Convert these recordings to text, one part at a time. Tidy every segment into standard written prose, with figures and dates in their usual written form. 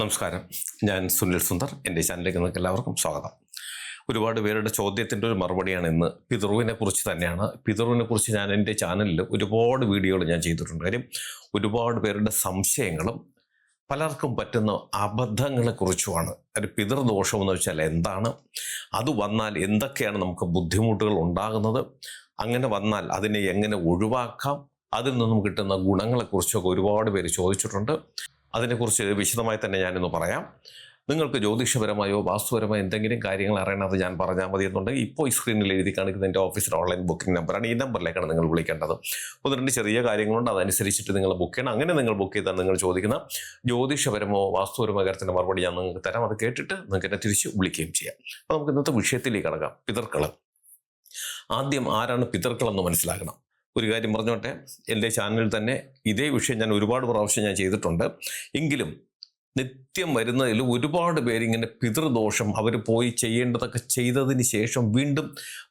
നമസ്കാരം. ഞാൻ സുനിൽ സുന്ദർ. എൻ്റെ ചാനലിലേക്ക് നിങ്ങൾക്ക് എല്ലാവർക്കും സ്വാഗതം. ഒരുപാട് പേരുടെ ചോദ്യത്തിൻ്റെ ഒരു മറുപടിയാണ് ഇന്ന് പിതൃവിനെ കുറിച്ച് തന്നെയാണ്. പിതൃവിനെ കുറിച്ച് ഞാൻ എൻ്റെ ചാനലിൽ ഒരുപാട് വീഡിയോകൾ ഞാൻ ചെയ്തിട്ടുണ്ട്. കാര്യം ഒരുപാട് പേരുടെ സംശയങ്ങളും പലർക്കും പറ്റുന്ന അബദ്ധങ്ങളെക്കുറിച്ചുമാണ്. ഒരു പിതൃദോഷം എന്ന് വെച്ചാൽ എന്താണ്, അത് വന്നാൽ എന്തൊക്കെയാണ് നമുക്ക് ബുദ്ധിമുട്ടുകൾ ഉണ്ടാകുന്നത്, അങ്ങനെ വന്നാൽ അതിനെ എങ്ങനെ ഒഴിവാക്കാം, അതിൽ നിന്നും കിട്ടുന്ന ഗുണങ്ങളെക്കുറിച്ചൊക്കെ ഒരുപാട് പേര് ചോദിച്ചിട്ടുണ്ട്. അതിനെക്കുറിച്ച് വിശദമായി തന്നെ ഞാനിന്ന് പറയാം. നിങ്ങൾക്ക് ജ്യോതിഷപരമായോ വാസ്തുപരമായോ എന്തെങ്കിലും കാര്യങ്ങൾ അറിയണത് ഞാൻ പറഞ്ഞാൽ മതി എന്നുണ്ടെങ്കിൽ ഇപ്പോൾ ഈ സ്ക്രീനിൽ എഴുതി കാണിക്കുന്ന എൻ്റെ ഓഫീസിലെ ഓൺലൈൻ ബുക്കിംഗ് നമ്പറാണ്. ഈ നമ്പറിലേക്കാണ് നിങ്ങൾ വിളിക്കേണ്ടത്. ഒന്ന് രണ്ട് ചെറിയ കാര്യങ്ങളുണ്ട്, അതനുസരിച്ചിട്ട് നിങ്ങൾ ബുക്ക് ചെയ്യണം. അങ്ങനെ നിങ്ങൾ ബുക്ക് ചെയ്താൽ നിങ്ങൾ ചോദിക്കുന്ന ജ്യോതിഷപരമോ വാസ്തുപരമോ കാര്യത്തിൻ്റെ മറുപടി ഞാൻ നിങ്ങൾക്ക് തരാം. അത് കേട്ടിട്ട് നിങ്ങൾക്ക് എന്നെ തിരിച്ച് വിളിക്കുകയും ചെയ്യാം. അപ്പോൾ നമുക്ക് ഇന്നത്തെ വിഷയത്തിലേക്ക് കടക്കാം. പിതൃക്കൾ. ആദ്യം ആരാണ് പിതൃക്കളെന്ന് മനസ്സിലാക്കണം. ഒരു കാര്യം പറഞ്ഞോട്ടെ, എൻ്റെ ചാനലിൽ തന്നെ ഇതേ വിഷയം ഞാൻ ഒരുപാട് പ്രാവശ്യം ഞാൻ ചെയ്തിട്ടുണ്ട്. എങ്കിലും നിത്യം വരുന്നതിൽ ഒരുപാട് പേരിങ്ങനെ പിതൃദോഷം അവർ പോയി ചെയ്യേണ്ടതൊക്കെ ചെയ്തതിന് ശേഷം വീണ്ടും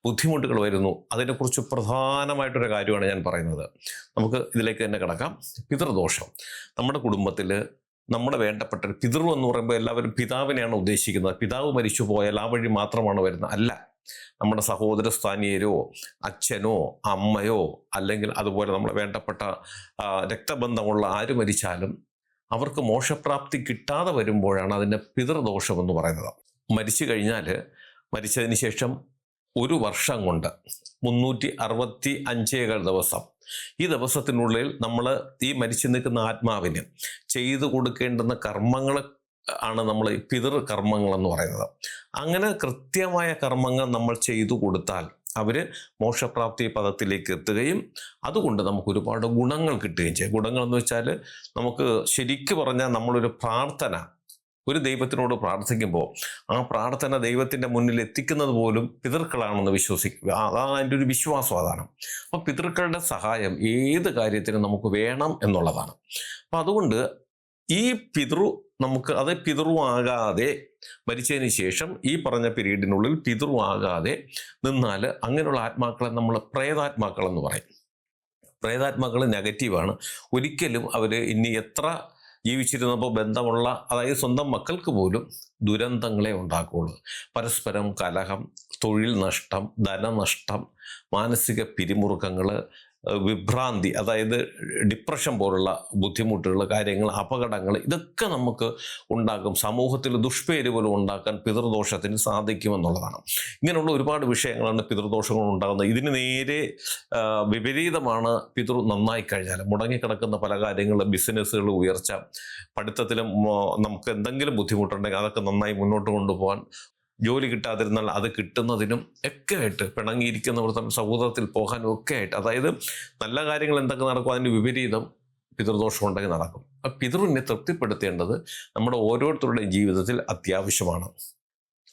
ബുദ്ധിമുട്ടുകൾ വരുന്നു. അതിനെക്കുറിച്ച് പ്രധാനമായിട്ടൊരു കാര്യമാണ് ഞാൻ പറയുന്നത്. നമുക്ക് ഇതിലേക്ക് തന്നെ കിടക്കാം. പിതൃദോഷം നമ്മുടെ കുടുംബത്തിൽ നമ്മുടെ വേണ്ടപ്പെട്ട പിതൃ എന്ന് പറയുമ്പോൾ എല്ലാവരും പിതാവിനെയാണ് ഉദ്ദേശിക്കുന്നത്. പിതാവ് മരിച്ചു പോയാൽ ആ വഴി മാത്രമാണ് വരുന്നത്. അല്ല, നമ്മുടെ സഹോദര സ്ഥാനീയരോ അച്ഛനോ അമ്മയോ അല്ലെങ്കിൽ അതുപോലെ നമ്മളെ വേണ്ടപ്പെട്ട രക്തബന്ധമുള്ള ആര് മരിച്ചാലും അവർക്ക് മോക്ഷപ്രാപ്തി കിട്ടാതെ വരുമ്പോഴാണ് അതിൻ്റെ പിതൃദോഷം എന്ന് പറയുന്നത്. മരിച്ചു കഴിഞ്ഞാൽ മരിച്ചതിന് ശേഷം ഒരു വർഷം കൊണ്ട് 365 ദിവസം, ഈ ദിവസത്തിനുള്ളിൽ നമ്മൾ ഈ മരിച്ചു നിൽക്കുന്ന ആത്മാവിന് ചെയ്തു കൊടുക്കേണ്ടുന്ന കർമ്മങ്ങൾ ആണ് നമ്മൾ പിതൃ കർമ്മങ്ങൾ എന്ന് പറയുന്നത്. അങ്ങനെ കൃത്യമായ കർമ്മങ്ങൾ നമ്മൾ ചെയ്തു കൊടുത്താൽ അവർ മോക്ഷപ്രാപ്തി പദത്തിലേക്ക് എത്തുകയും അതുകൊണ്ട് നമുക്ക് ഒരുപാട് ഗുണങ്ങൾ കിട്ടുകയും ചെയ്യും. ഗുണങ്ങൾ എന്ന് വെച്ചാൽ നമുക്ക് ശരിക്കും പറഞ്ഞാൽ നമ്മളൊരു പ്രാർത്ഥന ഒരു ദൈവത്തിനോട് പ്രാർത്ഥിക്കുമ്പോൾ ആ പ്രാർത്ഥന ദൈവത്തിൻ്റെ മുന്നിൽ എത്തിക്കുന്നത് പോലും പിതൃക്കളാണെന്ന് വിശ്വസിക്കുക. അതാണ് അതിൻ്റെ ഒരു വിശ്വാസം. അതാണ്. അപ്പോൾ പിതൃക്കളുടെ സഹായം ഏത് കാര്യത്തിനും നമുക്ക് വേണം എന്നുള്ളതാണ്. അപ്പം അതുകൊണ്ട് ഈ നമുക്ക് അത് പിതൃവാകാതെ മരിച്ചതിന് ശേഷം ഈ പറഞ്ഞ പീരീഡിനുള്ളിൽ പിതൃവാകാതെ നിന്നാൽ അങ്ങനെയുള്ള ആത്മാക്കളെ നമ്മൾ പ്രേതാത്മാക്കൾ എന്ന് പറയും. പ്രേതാത്മാക്കൾ നെഗറ്റീവാണ്. ഒരിക്കലും അവർ ഇനി എത്ര ജീവിച്ചിരുന്നപ്പോൾ ബന്ധമുള്ള, അതായത് സ്വന്തം മക്കൾക്ക് പോലും ദുരന്തങ്ങളെ ഉണ്ടാക്കുകയുള്ളൂ. പരസ്പരം കലഹം, തൊഴിൽ നഷ്ടം, ധനനഷ്ടം, മാനസിക പിരിമുറുക്കങ്ങൾ, വിഭ്രാന്തി, അതായത് ഡിപ്രഷൻ പോലുള്ള ബുദ്ധിമുട്ടുകൾ, കാര്യങ്ങൾ, അപകടങ്ങൾ, ഇതൊക്കെ നമുക്ക് ഉണ്ടാക്കും. സമൂഹത്തിൽ ദുഷ്പേര് പോലും ഉണ്ടാക്കാൻ പിതൃദോഷത്തിന് സാധിക്കുമെന്നുള്ളതാണ്. ഇങ്ങനെയുള്ള ഒരുപാട് വിഷയങ്ങളാണ് പിതൃദോഷങ്ങൾ ഉണ്ടാകുന്നത്. ഇതിന് നേരെ വിപരീതമാണ് പിതൃ നന്നായി കഴിഞ്ഞാൽ. മുടങ്ങിക്കിടക്കുന്ന പല കാര്യങ്ങൾ, ബിസിനസ്സുകൾ ഉയർച്ച, പഠിത്തത്തിലും നമുക്ക് എന്തെങ്കിലും ബുദ്ധിമുട്ടുണ്ടെങ്കിൽ അതൊക്കെ നന്നായി മുന്നോട്ട് കൊണ്ടുപോകാൻ, ജോലി കിട്ടാതിരുന്നാൽ അത് കിട്ടുന്നതിനും ഒക്കെ ആയിട്ട്, പിണങ്ങിയിരിക്കുന്നവർ തമ്മിൽ സൗഹൃദത്തിൽ പോകാനും ഒക്കെ ആയിട്ട്, അതായത് നല്ല കാര്യങ്ങൾ എന്തൊക്കെ നടക്കും അതിന് വിപരീതം പിതൃദോഷം ഉണ്ടെങ്കിൽ നടക്കും. അപ്പം പിതൃവിനെ തൃപ്തിപ്പെടുത്തേണ്ടത് നമ്മുടെ ഓരോരുത്തരുടെയും ജീവിതത്തിൽ അത്യാവശ്യമാണ്.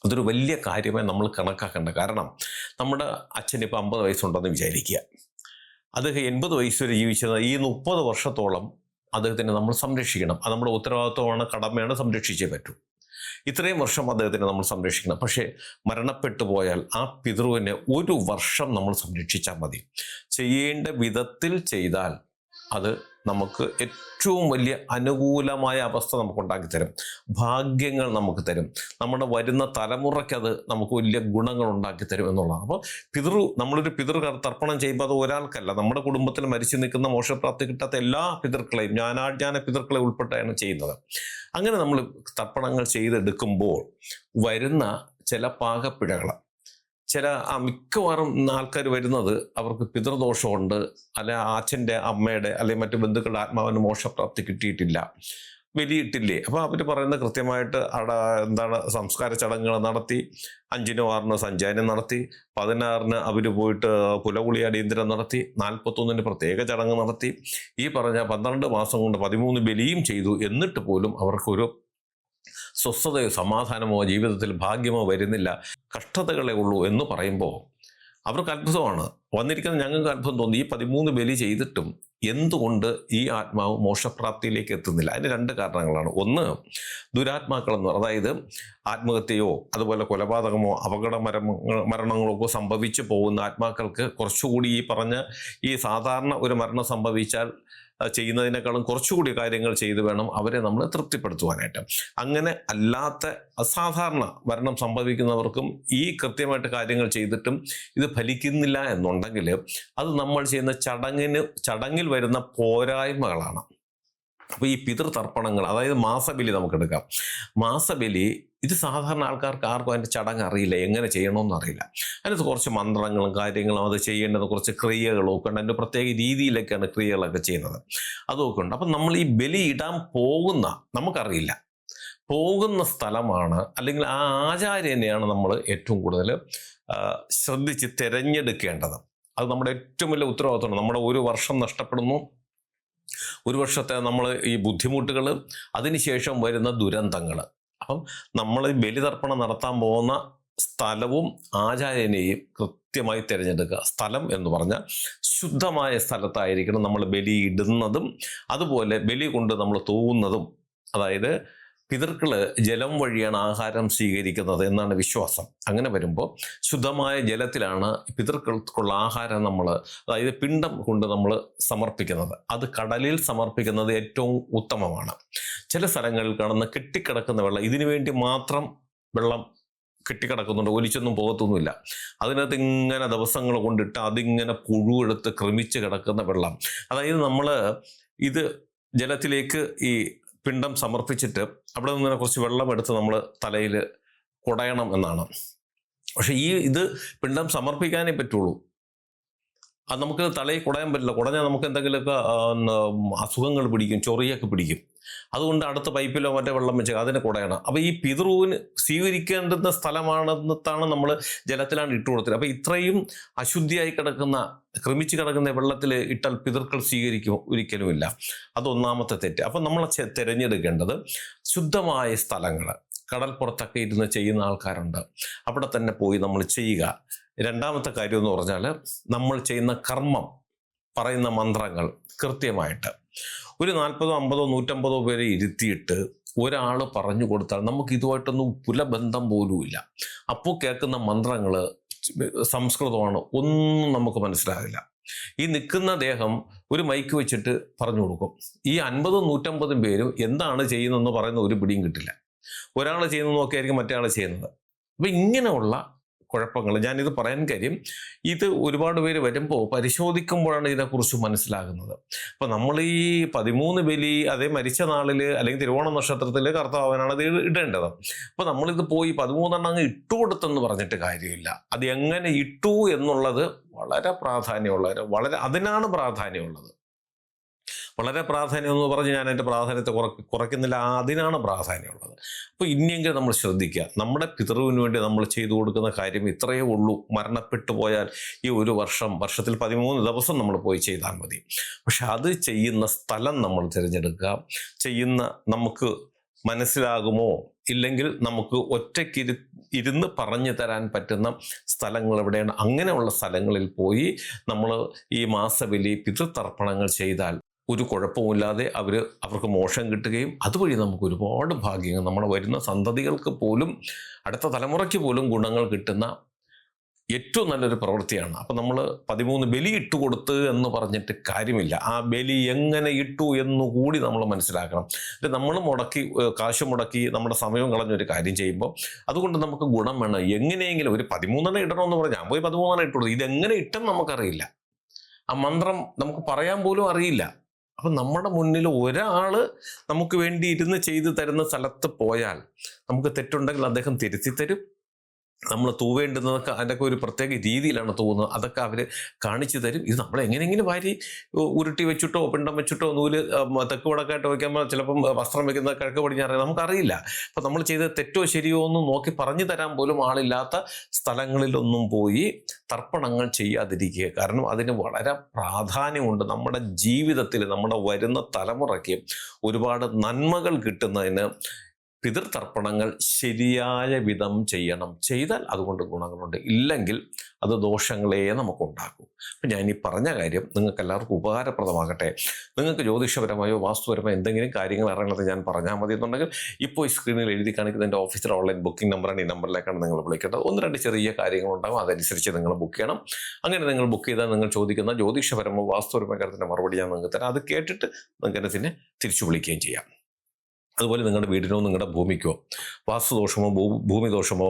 അതൊരു വലിയ കാര്യമായി നമ്മൾ കണക്കാക്കേണ്ട. കാരണം നമ്മുടെ അച്ഛന് ഇപ്പോൾ 50 വയസ്സുണ്ടെന്ന് വിചാരിക്കുക. അദ്ദേഹം 80 വയസ്സ് വരെ ജീവിച്ചത് ഈ 30 വർഷത്തോളം അദ്ദേഹത്തിനെ നമ്മൾ സംരക്ഷിക്കണം. അത് നമ്മുടെ ഉത്തരവാദിത്വമാണ്, കടമയാണ്, സംരക്ഷിച്ചേ പറ്റൂ. ഇത്രയും വർഷം അദ്ദേഹത്തിനെ നമ്മൾ സംരക്ഷിക്കണം. പക്ഷേ മരണപ്പെട്ടു പോയാൽ ആ പിതൃവിനെ ഒരു വർഷം നമ്മൾ സംരക്ഷിച്ചാൽ മതി. ചെയ്യേണ്ട വിധത്തിൽ ചെയ്താൽ അത് നമുക്ക് ഏറ്റവും വലിയ അനുകൂലമായ അവസ്ഥ നമുക്ക് ഉണ്ടാക്കിത്തരും, ഭാഗ്യങ്ങൾ നമുക്ക് തരും, നമ്മുടെ വരുന്ന തലമുറയ്ക്ക് അത് നമുക്ക് വലിയ ഗുണങ്ങൾ ഉണ്ടാക്കിത്തരും എന്നുള്ളതാണ്. അപ്പോൾ നമ്മളൊരു തർപ്പണം ചെയ്യുമ്പോൾ അത് ഒരാൾക്കല്ല, നമ്മുടെ കുടുംബത്തിൽ മരിച്ചു നിൽക്കുന്ന മോക്ഷപ്രാപ്തി കിട്ടാത്ത എല്ലാ പിതൃക്കളെയും ജ്ഞാന പിതൃക്കളെ ഉൾപ്പെട്ടാണ് ചെയ്യുന്നത്. അങ്ങനെ നമ്മൾ തർപ്പണങ്ങൾ ചെയ്തെടുക്കുമ്പോൾ വരുന്ന ചില പാകപ്പിഴകൾ, മിക്കവാറും ആൾക്കാർ വരുന്നത് അവർക്ക് പിതൃദോഷമുണ്ട്, അല്ലെ അച്ഛൻ്റെ അമ്മയുടെ അല്ലെങ്കിൽ മറ്റു ബന്ധുക്കളുടെ ആത്മാവിന് മോക്ഷപ്രാപ്തി കിട്ടിയിട്ടില്ല, വലിയിട്ടില്ലേ. അപ്പോൾ അവർ പറയുന്നത് കൃത്യമായിട്ട് അവിടെ സംസ്കാര ചടങ്ങുകൾ നടത്തി, 5-നും 6-നും സഞ്ചയനം നടത്തി, 16-ന് അവർ പോയിട്ട് പുലകുളി അടിയന്തരം നടത്തി, 41-ന് പ്രത്യേക ചടങ്ങ് നടത്തി, ഈ പറഞ്ഞ 12 മാസം കൊണ്ട് 13 ബലിയും ചെയ്തു. എന്നിട്ട് പോലും അവർക്കൊരു സ്വസ്ഥതയോ സമാധാനമോ ജീവിതത്തിൽ ഭാഗ്യമോ വരുന്നില്ല, കഷ്ടതകളെ ഉള്ളൂ എന്ന് പറയുമ്പോൾ അവർക്ക് അത്ഭുതമാണ് വന്നിരിക്കുന്നത്. ഞങ്ങൾക്ക് അത്ഭുതം തോന്നി. ഈ 13 ബലി ചെയ്തിട്ടും എന്തുകൊണ്ട് ഈ ആത്മാവ് മോക്ഷപ്രാപ്തിയിലേക്ക് എത്തുന്നില്ല? അതിന് 2 കാരണങ്ങളാണ്. ഒന്ന്, ദുരാത്മാക്കളെന്ന്, അതായത് ആത്മഹത്യയോ അതുപോലെ കൊലപാതകമോ മരണങ്ങളോ ഒക്കെ സംഭവിച്ചു പോകുന്ന ആത്മാക്കൾക്ക് കുറച്ചുകൂടി ഈ പറഞ്ഞ ഈ സാധാരണ ഒരു മരണം സംഭവിച്ചാൽ ചെയ്യുന്നതിനേക്കാളും കുറച്ചുകൂടി കാര്യങ്ങൾ ചെയ്തു വേണം അവരെ നമ്മൾ തൃപ്തിപ്പെടുത്തുവാനായിട്ട്. അങ്ങനെ അല്ലാത്ത അസാധാരണ മരണം സംഭവിക്കുന്നവർക്കും ഈ കൃത്യമായിട്ട് കാര്യങ്ങൾ ചെയ്തിട്ടും ഇത് ഫലിക്കുന്നില്ല എന്നുണ്ടെങ്കിൽ അത് നമ്മൾ ചെയ്യുന്ന ചടങ്ങിൽ വരുന്ന പോരായ്മകളാണ്. അപ്പോൾ ഈ പിതൃതർപ്പണങ്ങൾ, അതായത് മാസബലി നമുക്കെടുക്കാം. മാസബലി ഇത് സാധാരണ ആൾക്കാർക്ക് ആർക്കും അതിൻ്റെ ചടങ്ങ് അറിയില്ല, എങ്ങനെ ചെയ്യണമെന്ന് അറിയില്ല. അതിനകത്ത് കുറച്ച് മന്ത്രങ്ങളും കാര്യങ്ങളും അത് ചെയ്യേണ്ടത് കുറച്ച് ക്രിയകളും ഒക്കെ ഉണ്ട്. അതിൻ്റെ പ്രത്യേക രീതിയിലൊക്കെയാണ് ക്രിയകളൊക്കെ ചെയ്യുന്നത്, അതൊക്കെ ഉണ്ട്. അപ്പം നമ്മൾ ഈ ബലി ഇടാൻ നമുക്കറിയില്ല, പോകുന്ന സ്ഥലമാണ് അല്ലെങ്കിൽ ആ ആചാര്യനെയാണ് നമ്മൾ ഏറ്റവും കൂടുതൽ ശ്രദ്ധിച്ച് തിരഞ്ഞെടുക്കേണ്ടത്. അത് നമ്മുടെ ഏറ്റവും വലിയ ഉത്തരവാദിത്തമാണ്. നമ്മുടെ ഒരു വർഷം നഷ്ടപ്പെടുന്നു, ഒരു വർഷത്തെ നമ്മൾ ഈ ബുദ്ധിമുട്ടുകൾ, അതിനുശേഷം വരുന്ന ദുരന്തങ്ങൾ. അപ്പം നമ്മൾ ബലിതർപ്പണം നടത്താൻ പോകുന്ന സ്ഥലവും ആചാര്യനെയും കൃത്യമായി തിരഞ്ഞെടുക്കുക. സ്ഥലം എന്ന് പറഞ്ഞാൽ ശുദ്ധമായ സ്ഥലത്തായിരിക്കണം നമ്മൾ ബലി ഇടുന്നതും അതുപോലെ ബലി കൊണ്ട് നമ്മൾ തൂവുന്നതും. അതായത് പിതൃക്കൾ ജലം വഴിയാണ് ആഹാരം സ്വീകരിക്കുന്നത് എന്നാണ് വിശ്വാസം. അങ്ങനെ വരുമ്പോൾ ശുദ്ധമായ ജലത്തിലാണ് പിതൃക്കൾക്കുള്ള ആഹാരം അതായത് പിണ്ടം കൊണ്ട് നമ്മൾ സമർപ്പിക്കുന്നത്. അത് കടലിൽ സമർപ്പിക്കുന്നത് ഏറ്റവും ഉത്തമമാണ്. ചില സ്ഥലങ്ങളിൽ കാണുന്ന കെട്ടിക്കിടക്കുന്ന വെള്ളം, ഇതിനു വേണ്ടി മാത്രം വെള്ളം കെട്ടിക്കിടക്കുന്നുണ്ട്, ഒലിച്ചൊന്നും പോകത്തൊന്നുമില്ല. അതിനകത്ത് ഇങ്ങനെ ദിവസങ്ങൾ കൊണ്ടിട്ട് അതിങ്ങനെ പുഴുവെടുത്ത് ക്രമിച്ച് കിടക്കുന്ന വെള്ളം. അതായത് നമ്മൾ ഇത് ജലത്തിലേക്ക് ഈ പിണ്ടം സമർപ്പിച്ചിട്ട് അവിടെ നിന്ന് കുറച്ച് വെള്ളം എടുത്ത് നമ്മൾ തലയിൽ കുടയണം എന്നാണ്. പക്ഷെ ഇത് പിണ്ടം സമർപ്പിക്കാനേ പറ്റുള്ളൂ. അത് നമുക്ക് തലയിൽ കുടയാൻ പറ്റില്ല. കുടഞ്ഞാൽ നമുക്ക് എന്തെങ്കിലുമൊക്കെ അസുഖങ്ങൾ പിടിക്കും, ചൊറിയൊക്കെ പിടിക്കും. അതുകൊണ്ട് അടുത്ത പൈപ്പിലോ മറ്റോ വെള്ളം വെച്ച് അതിനെ കുടയണം. അപ്പോൾ ഈ പിതൃവിന് സ്വീകരിക്കേണ്ടുന്ന സ്ഥലമാണെന്നാണ് നമ്മൾ ജലത്തിലാണ് ഇട്ട് കൊടുത്തത്. അപ്പോൾ ഇത്രയും അശുദ്ധിയായി ക്രമിച്ച് കിടക്കുന്ന വെള്ളത്തിൽ ഇട്ടാൽ പിതൃക്കൾ സ്വീകരിക്കും? ഒരിക്കലുമില്ല. അതൊന്നാമത്തെ തെറ്റ്. അപ്പം നമ്മൾ തിരഞ്ഞെടുക്കേണ്ടത് ശുദ്ധമായ സ്ഥലങ്ങൾ. കടൽപ്പുറത്തൊക്കെ ഇരുന്ന് ചെയ്യുന്ന ആൾക്കാരുണ്ട്, അവിടെ തന്നെ പോയി നമ്മൾ ചെയ്യുക. രണ്ടാമത്തെ കാര്യം എന്ന് പറഞ്ഞാൽ നമ്മൾ ചെയ്യുന്ന കർമ്മം, പറയുന്ന മന്ത്രങ്ങൾ കൃത്യമായിട്ട് ഒരു 40, 50, 150 പേരെ ഇരുത്തിയിട്ട് ഒരാൾ പറഞ്ഞു കൊടുത്താൽ നമുക്ക് ഇതുമായിട്ടൊന്നും പുലബന്ധം പോലുമില്ല. അപ്പോൾ കേൾക്കുന്ന മന്ത്രങ്ങൾ സംസ്കൃതമാണ്, ഒന്നും നമുക്ക് മനസ്സിലാകില്ല. ഈ നിൽക്കുന്ന ദേഹം ഒരു മൈക്ക് വെച്ചിട്ട് പറഞ്ഞു കൊടുക്കും. ഈ 50, 150 പേരും എന്താണ് ചെയ്യുന്നതെന്ന് പറയുന്ന ഒരു പിടിയും കിട്ടില്ല. ഒരാൾ ചെയ്യുന്നത് നോക്കിയായിരിക്കും മറ്റേ ആൾ ചെയ്യുന്നത്. അപ്പം ഇങ്ങനെയുള്ള കുഴപ്പങ്ങൾ, ഞാനിത് പറയാൻ കാര്യം, ഇത് ഒരുപാട് പേര് വരുമ്പോൾ പരിശോധിക്കുമ്പോഴാണ് ഇതിനെക്കുറിച്ച് മനസ്സിലാകുന്നത്. അപ്പം നമ്മൾ ഈ 13 ബലി അതേ മരിച്ച നാളിൽ അല്ലെങ്കിൽ തിരുവോണ നക്ഷത്രത്തിൽ കർത്താവിനാണ് അത് ഇടേണ്ടത്. അപ്പം നമ്മളിത് പോയി 13 അങ്ങ് ഇട്ടുകൊടുത്തെന്ന് പറഞ്ഞിട്ട് കാര്യമില്ല. അത് എങ്ങനെ ഇട്ടു എന്നുള്ളത് വളരെ പ്രാധാന്യമുള്ളത്, അതിനാണ് പ്രാധാന്യമുള്ളത്. വളരെ പ്രാധാന്യം എന്ന് പറഞ്ഞ് ഞാൻ എൻ്റെ പ്രാധാന്യത്തെ കുറയ്ക്കുന്നില്ല, അതിനാണ് പ്രാധാന്യമുള്ളത്. അപ്പോൾ ഇനിയെങ്കിലും നമ്മൾ ശ്രദ്ധിക്കുക. നമ്മുടെ പിതൃവിന് വേണ്ടി നമ്മൾ ചെയ്തു കൊടുക്കുന്ന കാര്യം ഇത്രയേ ഉള്ളൂ. മരണപ്പെട്ടു പോയാൽ ഈ ഒരു വർഷത്തിൽ 13 ദിവസം നമ്മൾ പോയി ചെയ്താൽ മതി. പക്ഷെ അത് ചെയ്യുന്ന സ്ഥലം നമ്മൾ തിരഞ്ഞെടുക്കുക. നമുക്ക് മനസ്സിലാകുമോ, ഇല്ലെങ്കിൽ നമുക്ക് ഒറ്റയ്ക്ക് ഇരുന്ന് പറഞ്ഞു തരാൻ പറ്റുന്ന സ്ഥലങ്ങൾ എവിടെയാണ്, അങ്ങനെയുള്ള സ്ഥലങ്ങളിൽ പോയി നമ്മൾ ഈ മാസബലി പിതൃതർപ്പണങ്ങൾ ചെയ്താൽ ഒരു കുഴപ്പമില്ലാതെ അവർക്ക് മോക്ഷം കിട്ടുകയും അതുവഴി നമുക്ക് ഒരുപാട് ഭാഗ്യങ്ങൾ, നമ്മുടെ വരുന്ന സന്തതികൾക്ക് പോലും, അടുത്ത തലമുറയ്ക്ക് പോലും ഗുണങ്ങൾ കിട്ടുന്ന ഏറ്റവും നല്ലൊരു പ്രവൃത്തിയാണ്. അപ്പം നമ്മൾ 13 ബലി ഇട്ട് കൊടുത്ത് എന്ന് പറഞ്ഞിട്ട് കാര്യമില്ല. ആ ബലി എങ്ങനെ ഇട്ടു എന്നുകൂടി നമ്മൾ മനസ്സിലാക്കണം. നമ്മൾ കാശ് മുടക്കി നമ്മുടെ സമയം കളഞ്ഞൊരു കാര്യം ചെയ്യുമ്പോൾ അതുകൊണ്ട് നമുക്ക് ഗുണം വേണം. എങ്ങനെയെങ്കിലും ഒരു 13 ഇടണമെന്ന് പറഞ്ഞാൽ ഞാൻ പോയി 13 ഇട്ടു കൊടുത്തു, ഇതെങ്ങനെ ഇട്ടെന്ന് നമുക്കറിയില്ല. ആ മന്ത്രം നമുക്ക് പറയാൻ പോലും അറിയില്ല. അപ്പം നമ്മുടെ മുന്നിൽ ഒരാൾ നമുക്ക് വേണ്ടി ഇരുന്ന് ചെയ്തു തരുന്ന സ്ഥലത്ത് പോയാൽ നമുക്ക് തെറ്റുണ്ടെങ്കിൽ അദ്ദേഹം തിരുത്തി തരും. നമ്മൾ തൂവേണ്ടുന്നതൊക്കെ അതിൻ്റെയൊക്കെ ഒരു പ്രത്യേക രീതിയിലാണ് തൂവുന്നത്, അതൊക്കെ അവർ കാണിച്ചു തരും. ഇത് നമ്മൾ എങ്ങനെയെങ്കിലും വാരി ഉരുട്ടി വെച്ചിട്ടോ പിണ്ടം വെച്ചിട്ടോ നൂല് തെക്ക് വടക്കായിട്ട് വയ്ക്കുമ്പോൾ ചിലപ്പം വസ്ത്രം വെക്കുന്നത് കിഴക്ക് പടിഞ്ഞാറ് നമുക്കറിയില്ല. അപ്പം നമ്മൾ ചെയ്ത തെറ്റോ ശരിയോ ഒന്നും നോക്കി പറഞ്ഞു തരാൻ പോലും ആളില്ലാത്ത സ്ഥലങ്ങളിലൊന്നും പോയി തർപ്പണങ്ങൾ ചെയ്യാതിരിക്കുക. കാരണം അതിന് വളരെ പ്രാധാന്യമുണ്ട്. നമ്മുടെ ജീവിതത്തിൽ നമ്മുടെ വരുന്ന തലമുറയ്ക്ക് ഒരുപാട് നന്മകൾ കിട്ടുന്നതിന് പിതൃതർപ്പണങ്ങൾ ശരിയായ വിധം ചെയ്യണം. ചെയ്താൽ അതുകൊണ്ട് ഗുണങ്ങളുണ്ട്, ഇല്ലെങ്കിൽ അത് ദോഷങ്ങളെ നമുക്കുണ്ടാക്കും. അപ്പം ഞാൻ ഈ പറഞ്ഞ കാര്യം നിങ്ങൾക്ക് എല്ലാവർക്കും ഉപകാരപ്രദമാകട്ടെ. നിങ്ങൾക്ക് ജ്യോതിഷപരമായോ വാസ്തുപരമായോ എന്തെങ്കിലും കാര്യങ്ങൾ അറിയണത് ഞാൻ പറഞ്ഞാൽ മതി എന്നുണ്ടെങ്കിൽ ഇപ്പോൾ ഈ സ്ക്രീനിൽ എഴുതി കാണിക്കുന്ന എൻ്റെ ഓഫീസിലെ ഓൺലൈൻ ബുക്കിംഗ് നമ്പറാണ്. ഈ നമ്പറിലേക്കാണ് നിങ്ങൾ വിളിക്കേണ്ടത്. 1-2 ചെറിയ കാര്യങ്ങളുണ്ടാകും, അതനുസരിച്ച് നിങ്ങൾ ബുക്ക് ചെയ്യണം. അങ്ങനെ നിങ്ങൾ ബുക്ക് ചെയ്താൽ നിങ്ങൾ ചോദിക്കുന്ന ജ്യോതിഷപരമോ വാസ്തുപരമോ കാര്യത്തിൻ്റെ മറുപടി ഞാൻ നിങ്ങൾക്ക് തരാം. അത് കേട്ടിട്ട് നിങ്ങൾക്ക് എന്നെ പിന്നെ തിരിച്ചു വിളിക്കുകയും ചെയ്യാം. അതുപോലെ നിങ്ങളുടെ വീടിനോ നിങ്ങളുടെ ഭൂമിക്കോ വാസ്തുദോഷമോ ഭൂമിദോഷമോ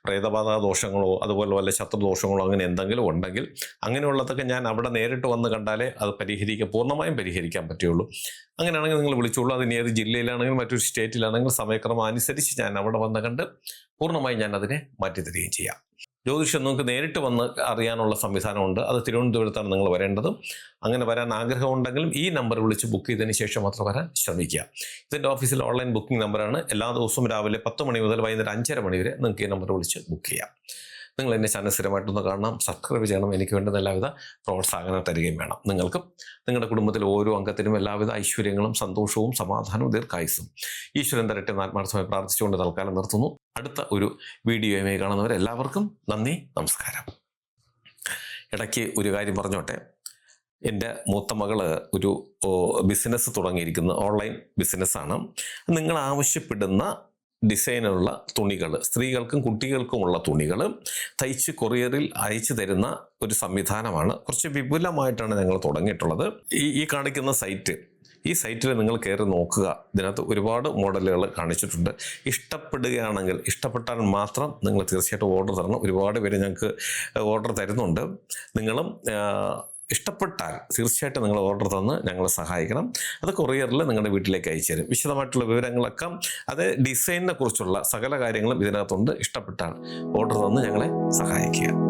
പ്രേതബാധ ദോഷങ്ങളോ അതുപോലെ വല്ല ശത്രുദോഷങ്ങളോ അങ്ങനെ എന്തെങ്കിലും ഉണ്ടെങ്കിൽ അങ്ങനെയുള്ളതൊക്കെ ഞാൻ അവിടെ നേരിട്ട് വന്ന് കണ്ടാലേ അത് പൂർണ്ണമായും പരിഹരിക്കാൻ പറ്റുള്ളൂ. അങ്ങനെയാണെങ്കിൽ നിങ്ങൾ വിളിച്ചോളൂ. അതിന് ഏത് ജില്ലയിലാണെങ്കിലും മറ്റൊരു സ്റ്റേറ്റിലാണെങ്കിലും സമയക്രമം അനുസരിച്ച് ഞാൻ അവിടെ വന്ന് കണ്ട് പൂർണ്ണമായും ഞാൻ അതിനെ മാറ്റിത്തരികയും ചെയ്യാം. ജ്യോതിഷം നിങ്ങൾക്ക് നേരിട്ട് വന്ന് അറിയാനുള്ള സംവിധാനമുണ്ട്. അത് തിരുവനന്തപുരത്താണ് നിങ്ങൾ വരേണ്ടത്. അങ്ങനെ വരാൻ ആഗ്രഹമുണ്ടെങ്കിലും ഈ നമ്പർ വിളിച്ച് ബുക്ക് ചെയ്തതിന് ശേഷം മാത്രം വരാൻ ശ്രമിക്കുക. ഇതിൻ്റെ ഓഫീസിൽ ഓൺലൈൻ ബുക്കിംഗ് നമ്പറാണ്. എല്ലാ ദിവസവും രാവിലെ 10 മണി മുതൽ വൈകുന്നേരം 5:30 മണി വരെ നിങ്ങൾക്ക് ഈ നമ്പർ വിളിച്ച് ബുക്ക് ചെയ്യാം. നിങ്ങൾ എന്നെ ചാനൽ സ്ഥിരമായിട്ടൊന്ന് കാണണം, സബ്സ്ക്രൈബ് ചെയ്യണം. എനിക്ക് വേണ്ടുന്ന എല്ലാവിധ പ്രോത്സാഹനം തരികയും വേണം. നിങ്ങൾക്കും നിങ്ങളുടെ കുടുംബത്തിലെ ഓരോ അംഗത്തിനും എല്ലാവിധ ഐശ്വര്യങ്ങളും സന്തോഷവും സമാധാനവും ദീർഘായുസ്സും ഈശ്വരൻ തരട്ടെ എന്ന് ആത്മാർത്ഥമായി പ്രാർത്ഥിച്ചുകൊണ്ട് തൽക്കാലം നിർത്തുന്നു. അടുത്ത ഒരു വീഡിയോയുമായി കാണുന്നവരെല്ലാവർക്കും നന്ദി, നമസ്കാരം. ഇടയ്ക്ക് ഒരു കാര്യം പറഞ്ഞോട്ടെ. എൻ്റെ മൂത്ത മകള് ഒരു ബിസിനസ് തുടങ്ങിയിരിക്കുന്നത് ഓൺലൈൻ ബിസിനസ്സാണ്. നിങ്ങൾ ആവശ്യപ്പെടുന്ന ഡിസൈനുള്ള തുണികൾ, സ്ത്രീകൾക്കും കുട്ടികൾക്കുമുള്ള തുണികൾ തയ്ച്ച് കൊറിയറിൽ അയച്ചു തരുന്ന ഒരു സംവിധാനമാണ്. കുറച്ച് വിപുലമായിട്ടാണ് ഞങ്ങൾ തുടങ്ങിയിട്ടുള്ളത്. ഈ കാണിക്കുന്ന ഈ സൈറ്റിൽ നിങ്ങൾ കയറി നോക്കുക. ഇതിനകത്ത് ഒരുപാട് മോഡലുകൾ കാണിച്ചിട്ടുണ്ട്. ഇഷ്ടപ്പെട്ടാൽ മാത്രം നിങ്ങൾ തീർച്ചയായിട്ടും ഓർഡർ തരണം. ഒരുപാട് പേര് ഞങ്ങൾക്ക് ഓർഡർ തരുന്നുണ്ട്. നിങ്ങളും ഇഷ്ടപ്പെട്ടാൽ തീർച്ചയായിട്ടും നിങ്ങൾ ഓർഡർ തന്ന് ഞങ്ങളെ സഹായിക്കണം. അത് കൊറിയറിൽ നിങ്ങളുടെ വീട്ടിലേക്ക് അയച്ചു തരും. വിശദമായിട്ടുള്ള വിവരങ്ങളൊക്കെ അത് ഡിസൈനിനെ കുറിച്ചുള്ള സകല കാര്യങ്ങളും ഇതിനകത്തുണ്ട്. ഇഷ്ടപ്പെട്ടാൽ ഓർഡർ തന്ന് ഞങ്ങളെ സഹായിക്കുക.